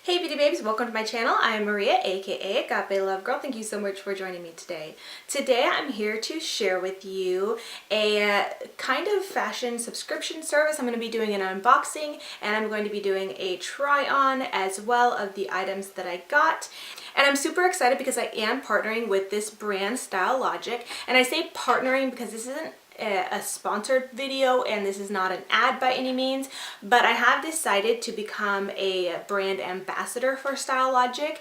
Hey beauty babes, welcome to my channel. I am Maria, aka Agape Love Girl. Thank you so much for joining me today. Today I'm here to share with you a kind of fashion subscription service. I'm going to be doing an unboxing and I'm going to be doing a try on as well of the items that I got. And I'm super excited because I am partnering with this brand Stylogic, and I say partnering because this isn't a sponsored video and this is not an ad by any means, but I have decided to become a brand ambassador for Stylogic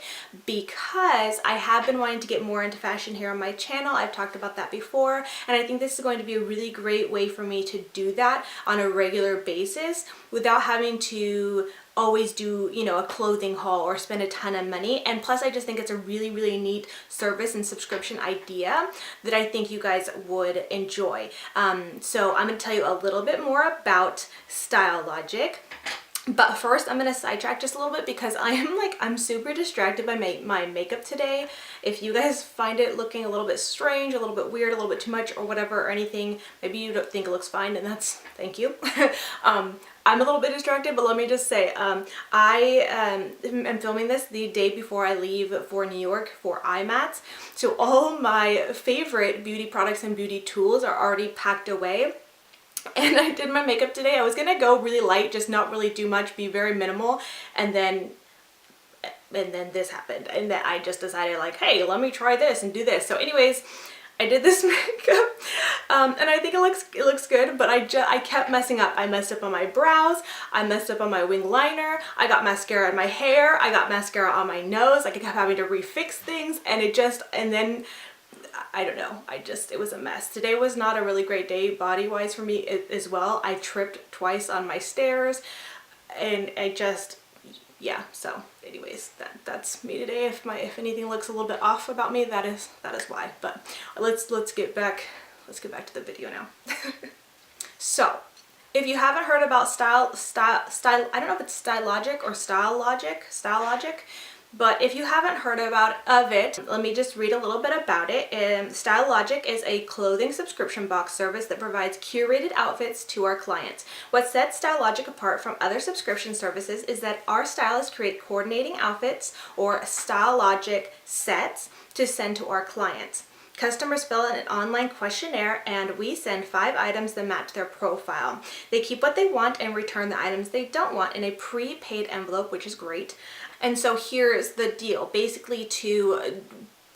because I have been wanting to get more into fashion here on my channel. I've talked about that before, and I think this is going to be a really great way for me to do that on a regular basis without having to always do, you know, a clothing haul or spend a ton of money. And plus I just think it's a really neat service and subscription idea that I think you guys would enjoy. So I'm going to tell you a little bit more about Stylogic. But first, I'm going to sidetrack just a little bit because I'm super distracted by my makeup today. If you guys find it looking a little bit strange, a little bit weird, a little bit too much or whatever or anything, maybe you don't think it looks fine, and that's, thank you. I'm a little bit distracted, but let me just say, I am filming this the day before I leave for New York for IMATS. So all my favorite beauty products and beauty tools are already packed away. And I did my makeup today. I was gonna go really light, just not really do much, be very minimal, and then this happened, and then I just decided like, hey, let me try this and do this. So anyways, I did this makeup, and I think it looks good, but I kept messing up. I messed up on my brows, I messed up on my wing liner, I got mascara in my hair, I got mascara on my nose. Like I kept having to refix things, and then I don't know, it was a mess. Today was not a really great day body-wise for me as well. I tripped twice on my stairs, and yeah, so anyways, that's me today. If anything looks a little bit off about me, that is why. But let's get back to the video now. So, if you haven't heard about style, I don't know if it's Stylogic or Stylogic, but if you haven't heard of it, let me just read a little bit about it. Stylogic is a clothing subscription box service that provides curated outfits to our clients. What sets Stylogic apart from other subscription services is that our stylists create coordinating outfits, or Stylogic Sets, to send to our clients. Customers fill in an online questionnaire and we send 5 items that match their profile. They keep what they want and return the items they don't want in a prepaid envelope, which is great. And so here's the deal. Basically, to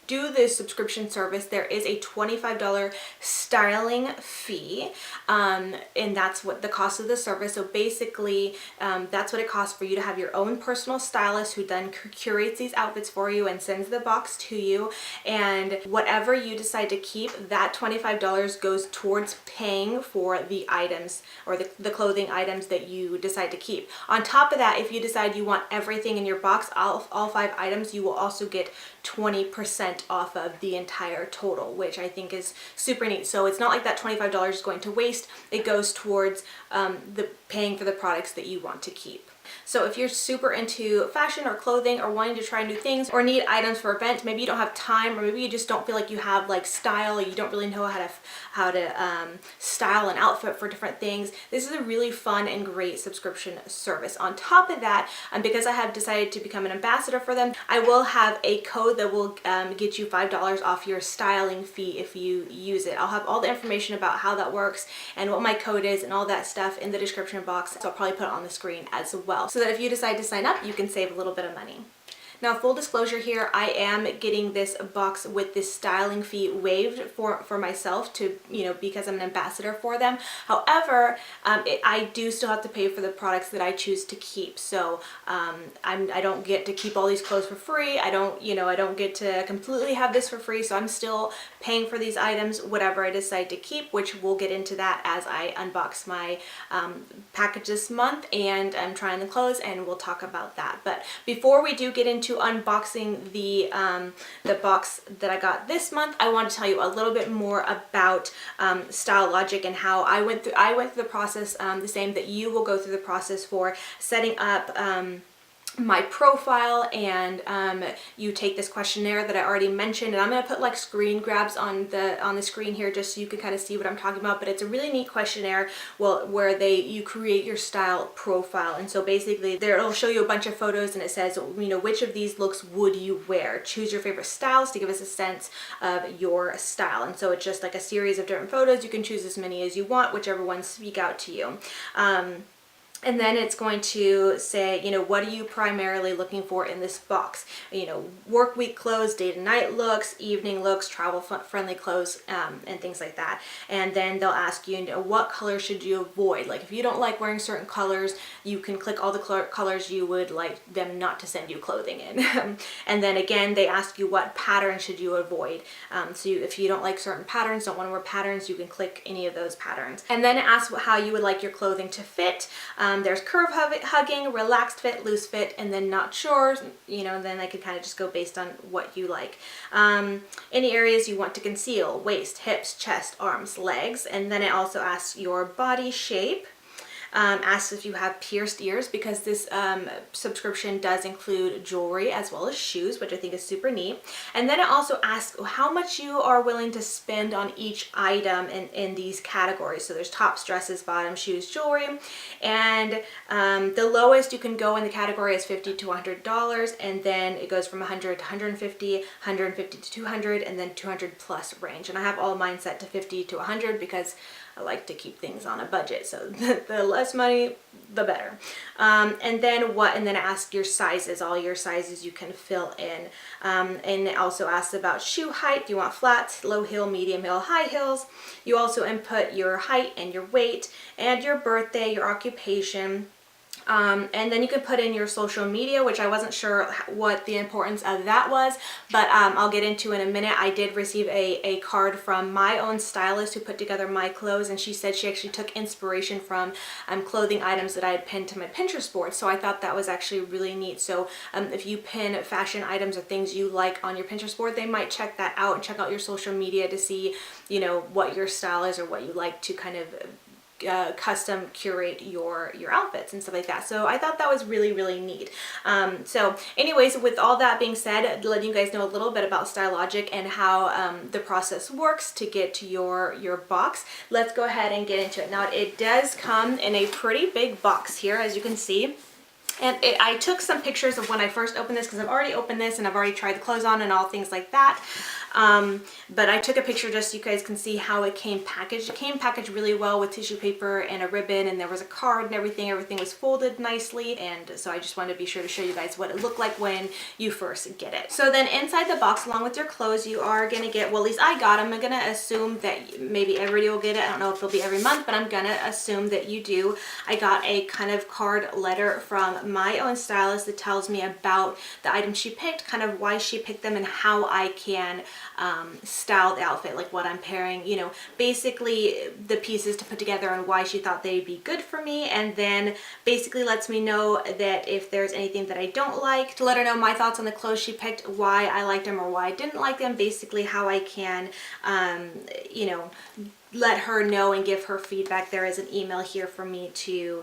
do this subscription service, there is a $25 styling fee, and that's what the cost of the service. So basically, that's what it costs for you to have your own personal stylist who then curates these outfits for you and sends the box to you. And whatever you decide to keep, that $25 goes towards paying for the items or the clothing items that you decide to keep. On top of that, if you decide you want everything in your box, all 5 items, you will also get 20% off of the entire total, which I think is super neat. So it's not like that $25 is going to waste. It goes towards the paying for the products that you want to keep. So if you're super into fashion or clothing or wanting to try new things or need items for events, maybe you don't have time, or maybe you just don't feel like you have like style, or you don't really know how to style an outfit for different things, this is a really fun and great subscription service. On top of that, because I have decided to become an ambassador for them, I will have a code that will get you $5 off your styling fee if you use it. I'll have all the information about how that works and what my code is and all that stuff in the description box, so I'll probably put it on the screen as well, so that if you decide to sign up, you can save a little bit of money. Now, full disclosure here, I am getting this box with this styling fee waived for myself to, you know, because I'm an ambassador for them. However, I do still have to pay for the products that I choose to keep. So I don't get to keep all these clothes for free. I don't get to completely have this for free. So I'm still paying for these items, whatever I decide to keep, which we'll get into that as I unbox my package this month and I'm trying the clothes, and we'll talk about that. But before we do get into unboxing the box that I got this month, I want to tell you a little bit more about Stylogic and how I went through the process, the same that you will go through the process for setting up my profile, and you take this questionnaire that I already mentioned, and I'm going to put like screen grabs on the screen here just so you can kind of see what I'm talking about. But it's a really neat questionnaire, well, where you create your style profile. And so basically there it'll show you a bunch of photos, and it says, you know, which of these looks would you wear? Choose your favorite styles to give us a sense of your style. And so it's just like a series of different photos. You can choose as many as you want, whichever ones speak out to you. And then it's going to say, you know, what are you primarily looking for in this box? You know, work week clothes, day to night looks, evening looks, travel friendly clothes, and things like that. And then they'll ask you, you know, what colors should you avoid? Like if you don't like wearing certain colors, you can click all the colors you would like them not to send you clothing in. And then again, they ask you what pattern should you avoid. If you don't like certain patterns, don't want to wear patterns, you can click any of those patterns. And then it asks how you would like your clothing to fit. There's curve hugging, relaxed fit, loose fit, and then not sure, you know, and then I could kind of just go based on what you like. Any areas you want to conceal: waist, hips, chest, arms, legs. And then it also asks your body shape. Asks if you have pierced ears, because this subscription does include jewelry as well as shoes, which I think is super neat. And then it also asks how much you are willing to spend on each item in these categories. So there's tops, dresses, bottoms, shoes, jewelry, and the lowest you can go in the category is $50 to $100, and then it goes from 100 to 150, 150 to 200, and then 200 plus range. And I have all mine set to 50 to 100 because I like to keep things on a budget, so the less money, the better. And then ask your sizes, all your sizes you can fill in. And it also asks about shoe height. Do you want flats, low heel, medium heel, high heels? You also input your height and your weight and your birthday, your occupation. And then you can put in your social media, which I wasn't sure what the importance of that was, but I'll get into in a minute. I did receive a card from my own stylist who put together my clothes, and she said she actually took inspiration from clothing items that I had pinned to my Pinterest board. So I thought that was actually really neat. So if you pin fashion items or things you like on your Pinterest board, they might check that out and check out your social media to see, you know, what your style is or what you like to kind of custom curate your outfits and stuff like that. So I thought that was really, really neat. So anyways, with all that being said, letting you guys know a little bit about Stylogic and how the process works to get to your box, let's go ahead and get into it. Now it does come in a pretty big box here, as you can see. And I took some pictures of when I first opened this, because I've already opened this and I've already tried the clothes on and all things like that. But I took a picture just so you guys can see how it came packaged. It came packaged really well with tissue paper and a ribbon, and there was a card and everything. Everything was folded nicely, and so I just wanted to be sure to show you guys what it looked like when you first get it. So then inside the box, along with your clothes, you are going to get, well, at least I got them. I'm going to assume that maybe everybody will get it. I don't know if it'll be every month, but I'm going to assume that you do. I got a kind of card letter from my own stylist that tells me about the items she picked, kind of why she picked them, and how I can style the outfit, like what I'm pairing, you know, basically the pieces to put together and why she thought they'd be good for me. And then basically lets me know that if there's anything that I don't like, to let her know my thoughts on the clothes she picked, why I liked them or why I didn't like them, basically how I can, you know, let her know and give her feedback. There is an email here for me to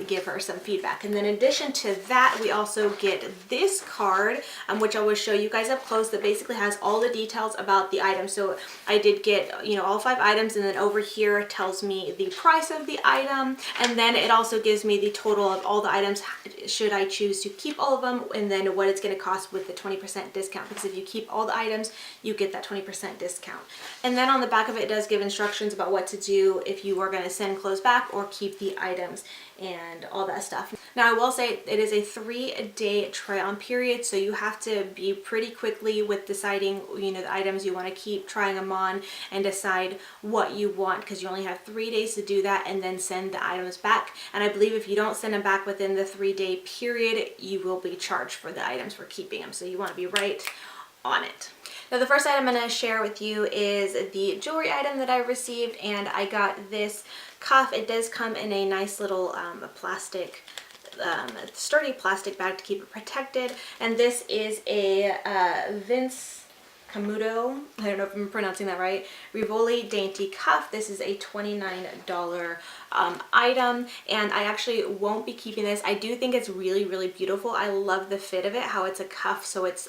give her some feedback. And then in addition to that, we also get this card, which I will show you guys up close, that basically has all the details about the item. So I did get, you know, all 5 items, and then over here it tells me the price of the item, and then it also gives me the total of all the items should I choose to keep all of them, and then what it's going to cost with the 20% discount, because if you keep all the items, you get that 20% discount. And then on the back of it does give instructions about what to do if you are going to send clothes back or keep the items and all that stuff. Now I will say it is a 3-day try-on period, so you have to be pretty quickly with deciding, you know, the items you want to keep, trying them on, and decide what you want, because you only have 3 days to do that and then send the items back. And I believe if you don't send them back within the 3-day period, you will be charged for the items for keeping them, so you want to be right on it. Now the first item I'm going to share with you is the jewelry item that I received, and I got this cuff. It does come in a nice little plastic, sturdy plastic bag to keep it protected, and this is a Vince Camuto, I don't know if I'm pronouncing that right, Rivoli Dainty Cuff. This is a $29 item, and I actually won't be keeping this. I do think it's really, really beautiful. I love the fit of it, how it's a cuff, so it's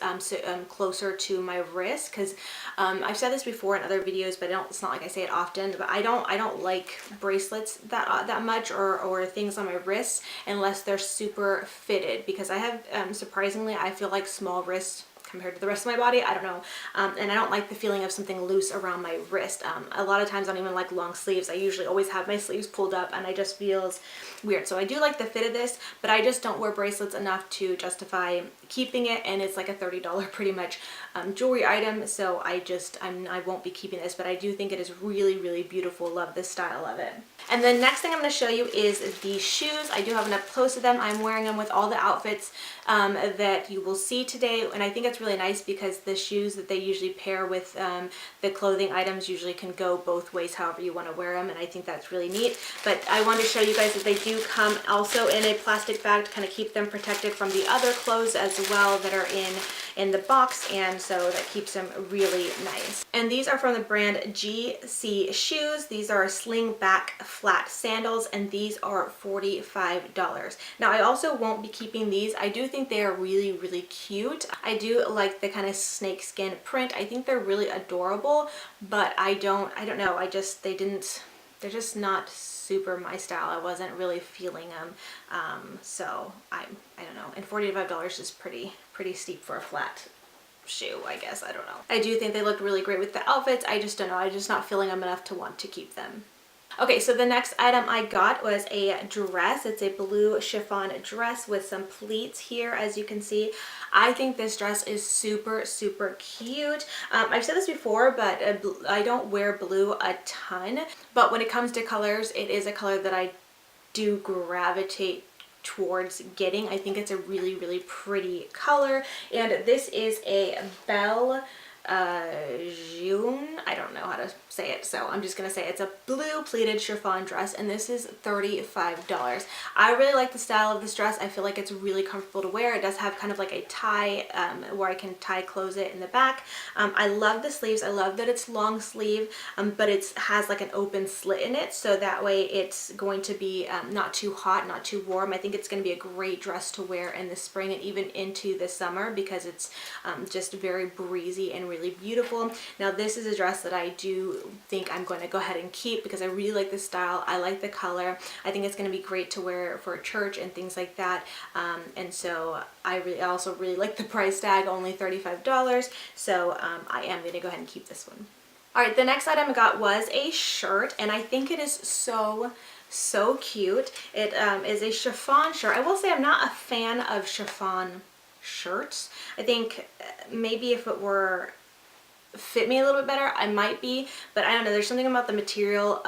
closer to my wrist, because I've said this before in other videos, but it's not like I say it often, but I don't like bracelets that much, or things on my wrists unless they're super fitted, because I have surprisingly, I feel like small wrists compared to the rest of my body. I don't know. And I don't like the feeling of something loose around my wrist. A lot of times I don't even like long sleeves. I usually always have my sleeves pulled up, and it just feels weird. So I do like the fit of this, but I just don't wear bracelets enough to justify keeping it, and it's like a $30 pretty much jewelry item. So I won't be keeping this, but I do think it is really, really beautiful. Love the style of it. And the next thing I'm going to show you is the shoes. I do have an up close of them. I'm wearing them with all the outfits that you will see today, and I think it's really nice because the shoes that they usually pair with the clothing items usually can go both ways, however you want to wear them, and I think that's really neat. But I wanted to show you guys that they do come also in a plastic bag to kind of keep them protected from the other clothes as well that are in the box, and so that keeps them really nice. And these are from the brand GC Shoes. These are sling back flat sandals, and these are $45. Now I also won't be keeping these. I do think they are really, really cute. I do like the kind of snake skin print. I think they're really adorable, but I don't know, they're just not super my style. I wasn't really feeling them, so I don't know, and $45 is pretty steep for a flat shoe, I guess. I don't know. I do think they look really great with the outfits. I just don't know, I'm just not feeling them enough to want to keep them. Okay, so the next item I got was a dress. It's a blue chiffon dress with some pleats here, as you can see. I think this dress is super, super cute. I've said this before, but I don't wear blue a ton, but when it comes to colors, it is a color that I do gravitate towards getting. I think it's a really, really pretty color, and this is a Belle June, I don't know how to say it, so I'm just gonna say it's a blue pleated chiffon dress, and this is $35. I really like the style of this dress. I feel like it's really comfortable to wear. It does have kind of like a tie where I can tie close it in the back. I love the sleeves. I love that it's long sleeve, but it has like an open slit in it, so that way it's going to be not too hot, not too warm. I think it's going to be a great dress to wear in the spring and even into the summer, because it's just very breezy and really beautiful. Now this is a dress that I do think I'm going to go ahead and keep because I really like the style. I like the color. I think it's going to be great to wear for church and things like that, and so I also really like the price tag, only $35, so I am going to go ahead and keep this one. Alright, the next item I got was a shirt, and I think it is so cute. It is a chiffon shirt. I will say I'm not a fan of chiffon shirts. I think maybe if it were fit me a little bit better, I might be, but I don't know, there's something about the material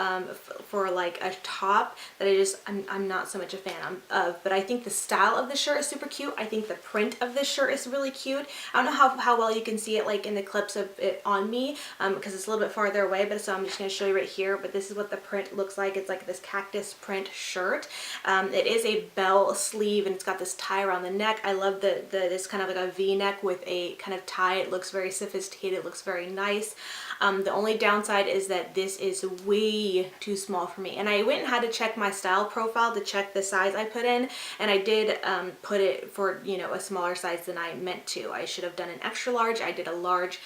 for like a top that I'm not so much a fan of, but I think the style of the shirt is super cute. I think the print of this shirt is really cute. I don't know how well you can see it like in the clips of it on me, because it's a little bit farther away, but so I'm just going to show you right here, but this is what the print looks like. It's like this cactus print shirt. It is a bell sleeve, and it's got this tie around the neck. I love this kind of like a V-neck with a kind of tie. It looks very sophisticated. It looks very nice. The only downside is that this is way too small for me, and I went and had to check my style profile to check the size I put in, and I did put it for, you know, a smaller size than I meant to. I should have done an extra large. I did a large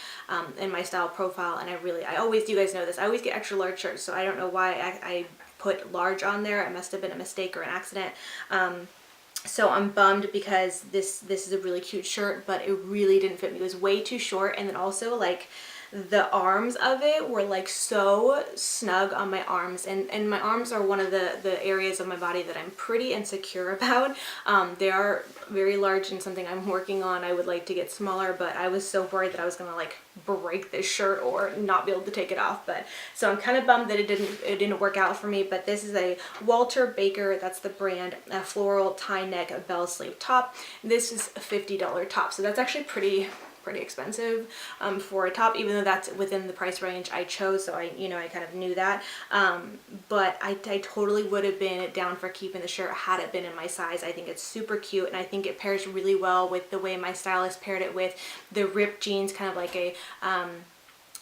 in my style profile, and I always, you guys know this, I always get extra large shirts, so I don't know why I put large on there. It must have been a mistake or an accident. So I'm bummed because this is a really cute shirt, but it really didn't fit me. It was way too short, and then also like the arms of it were like so snug on my arms, and my arms are one of the areas of my body that I'm pretty insecure about. They are very large and something I'm working on. I would like to get smaller, but I was so worried that I was gonna like break this shirt or not be able to take it off. But so I'm kind of bummed that it didn't work out for me. But this is a Walter Baker, that's the brand, a floral tie neck bell sleeve top. This is a $50 top, so that's actually pretty pretty expensive for a top, even though that's within the price range I chose, so I kind of knew that. But I totally would have been down for keeping the shirt had it been in my size. I think it's super cute, and I think it pairs really well with the way my stylist paired it with the ripped jeans, kind of like a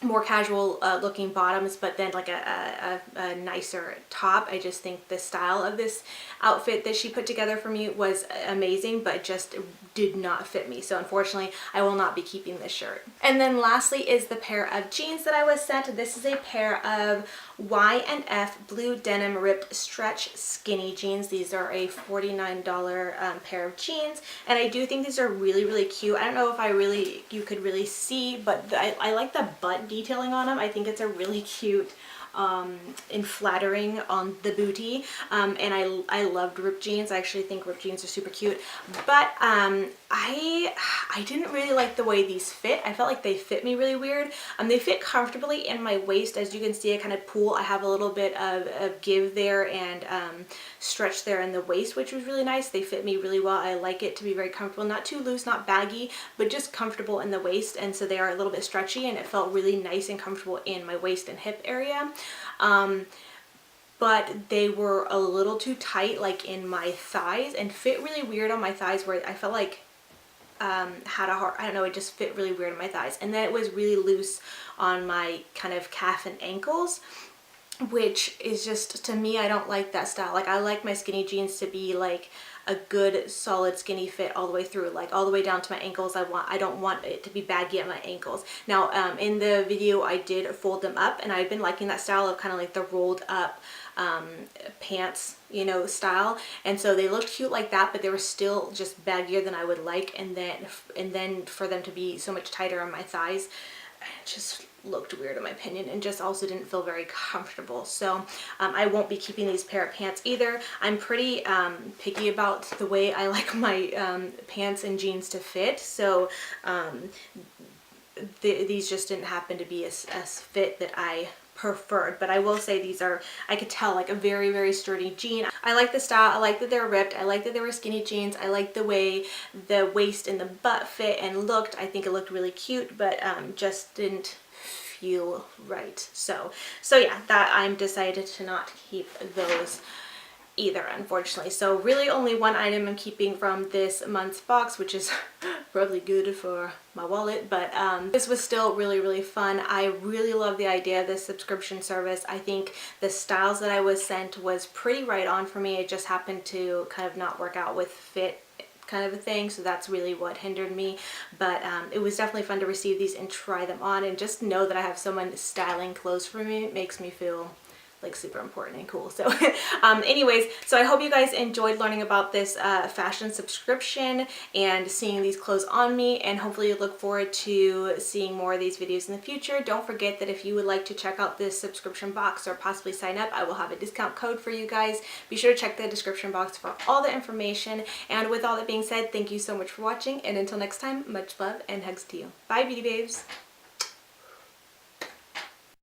more casual looking bottoms, but then like a nicer top. I just think the style of this outfit that she put together for me was amazing, but just did not fit me. So unfortunately, I will not be keeping this shirt. And then lastly is the pair of jeans that I was sent. This is a pair of Y&F blue denim ripped stretch skinny jeans. These are a $49 pair of jeans, and I do think these are really, really cute. I don't know if you could really see, but I like the butt detailing on them. I think it's a really cute and flattering on the booty, and I loved ripped jeans. I actually think ripped jeans are super cute, but I didn't really like the way these fit. I felt like they fit me really weird. They fit comfortably in my waist. As you can see, I kind of pull. I have a little bit of give there and stretch there in the waist, which was really nice. They fit me really well. I like it to be very comfortable, not too loose, not baggy, but just comfortable in the waist, and so they are a little bit stretchy, and it felt really nice and comfortable in my waist and hip area. But they were a little too tight, like in my thighs, and fit really weird on my thighs, where I felt like had a hard, I don't know, it just fit really weird on my thighs. And then it was really loose on my kind of calf and ankles, which is just, to me, I don't like that style. Like, I like my skinny jeans to be like a good solid skinny fit all the way through, like all the way down to my ankles. I don't want it to be baggy at my ankles. Now in the video I did fold them up, and I've been liking that style of kind of like the rolled up pants, you know, style, and so they looked cute like that, but they were still just baggier than I would like. And then for them to be so much tighter on my thighs, it just looked weird in my opinion, and just also didn't feel very comfortable. So I won't be keeping these pair of pants either. I'm pretty picky about the way I like my pants and jeans to fit, so these just didn't happen to be as fit that I preferred. But I will say these are, I could tell, like a very, very sturdy jean. I like the style. I like that they're ripped. I like that they were skinny jeans. I like the way the waist and the butt fit and looked. I think it looked really cute, but just didn't feel right. So yeah, that I'm decided to not keep those either, unfortunately. So really only one item I'm keeping from this month's box, which is probably good for my wallet, but this was still really, really fun. I really love the idea of this subscription service. I think the styles that I was sent was pretty right on for me. It just happened to kind of not work out with fit kind of a thing, so that's really what hindered me. But it was definitely fun to receive these and try them on, and just know that I have someone styling clothes for me. It makes me feel like super important and cool. So anyways, so I hope you guys enjoyed learning about this fashion subscription and seeing these clothes on me, and hopefully you look forward to seeing more of these videos in the future. Don't forget that if you would like to check out this subscription box or possibly sign up, I will have a discount code for you guys. Be sure to check the description box for all the information. And with all that being said, thank you so much for watching, and until next time, much love and hugs to you. Bye, beauty babes.